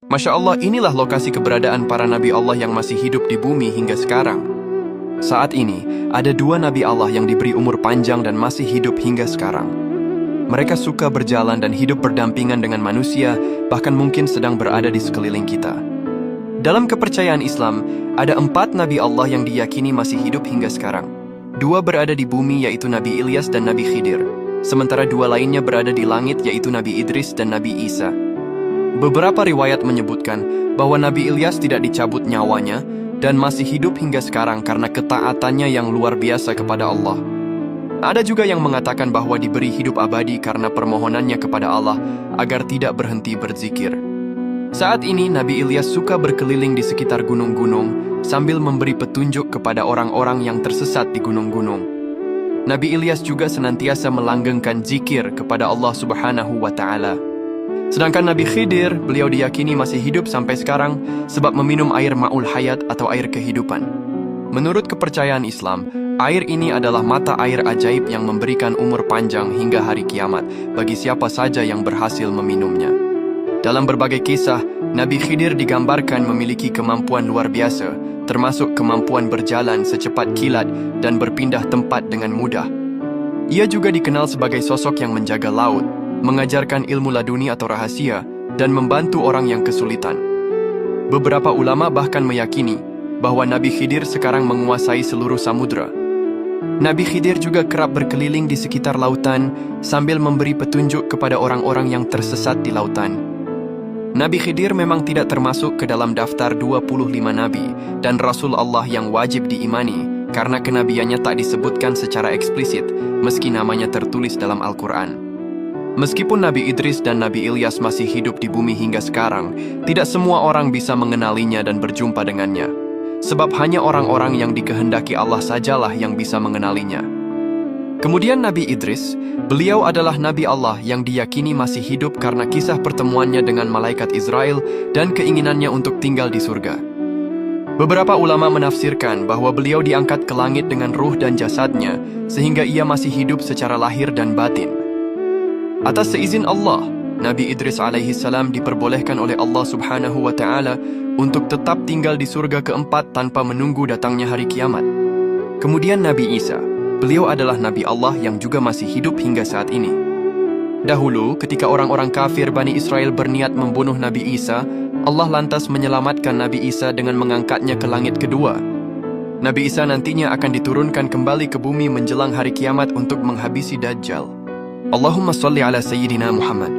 Masya Allah, inilah lokasi keberadaan para nabi Allah yang masih hidup di bumi hingga sekarang. Saat ini, ada dua nabi Allah yang diberi umur panjang dan masih hidup hingga sekarang. Mereka suka berjalan dan hidup berdampingan dengan manusia, bahkan mungkin sedang berada di sekeliling kita. Dalam kepercayaan Islam, ada 4 nabi Allah yang diyakini masih hidup hingga sekarang. 2 berada di bumi, yaitu Nabi Ilyas dan Nabi Khidir. Sementara 2 lainnya berada di langit, yaitu Nabi Idris dan Nabi Isa. Beberapa riwayat menyebutkan bahwa Nabi Ilyas tidak dicabut nyawanya dan masih hidup hingga sekarang karena ketaatannya yang luar biasa kepada Allah. Ada juga yang mengatakan bahwa diberi hidup abadi karena permohonannya kepada Allah agar tidak berhenti berzikir. Saat ini Nabi Ilyas suka berkeliling di sekitar gunung-gunung sambil memberi petunjuk kepada orang-orang yang tersesat di gunung-gunung. Nabi Ilyas juga senantiasa melanggengkan zikir kepada Allah Subhanahu wa Ta'ala. Sedangkan Nabi Khidir, beliau diyakini masih hidup sampai sekarang sebab meminum air ma'ul hayat atau air kehidupan. Menurut kepercayaan Islam, air ini adalah mata air ajaib yang memberikan umur panjang hingga hari kiamat bagi siapa saja yang berhasil meminumnya. Dalam berbagai kisah, Nabi Khidir digambarkan memiliki kemampuan luar biasa, termasuk kemampuan berjalan secepat kilat dan berpindah tempat dengan mudah. Ia juga dikenal sebagai sosok yang menjaga laut, mengajarkan ilmu laduni atau rahasia, dan membantu orang yang kesulitan. Beberapa ulama bahkan meyakini bahwa Nabi Khidir sekarang menguasai seluruh samudra. Nabi Khidir juga kerap berkeliling di sekitar lautan sambil memberi petunjuk kepada orang-orang yang tersesat di lautan. Nabi Khidir memang tidak termasuk ke dalam daftar 25 nabi dan Rasul Allah yang wajib diimani karena kenabiannya tak disebutkan secara eksplisit meski namanya tertulis dalam Al-Quran. Meskipun Nabi Idris dan Nabi Ilyas masih hidup di bumi hingga sekarang, tidak semua orang bisa mengenalinya dan berjumpa dengannya. Sebab hanya orang-orang yang dikehendaki Allah sajalah yang bisa mengenalinya. Kemudian Nabi Idris, beliau adalah Nabi Allah yang diyakini masih hidup karena kisah pertemuannya dengan malaikat Israel dan keinginannya untuk tinggal di surga. Beberapa ulama menafsirkan bahwa beliau diangkat ke langit dengan ruh dan jasadnya, sehingga ia masih hidup secara lahir dan batin. Atas seizin Allah, Nabi Idris alaihi salam diperbolehkan oleh Allah Subhanahu wa Ta'ala untuk tetap tinggal di surga keempat tanpa menunggu datangnya hari kiamat. Kemudian Nabi Isa, beliau adalah Nabi Allah yang juga masih hidup hingga saat ini. Dahulu, ketika orang-orang kafir Bani Israel berniat membunuh Nabi Isa, Allah lantas menyelamatkan Nabi Isa dengan mengangkatnya ke langit kedua. Nabi Isa nantinya akan diturunkan kembali ke bumi menjelang hari kiamat untuk menghabisi Dajjal. Allahumma salli ala Sayyidina Muhammad.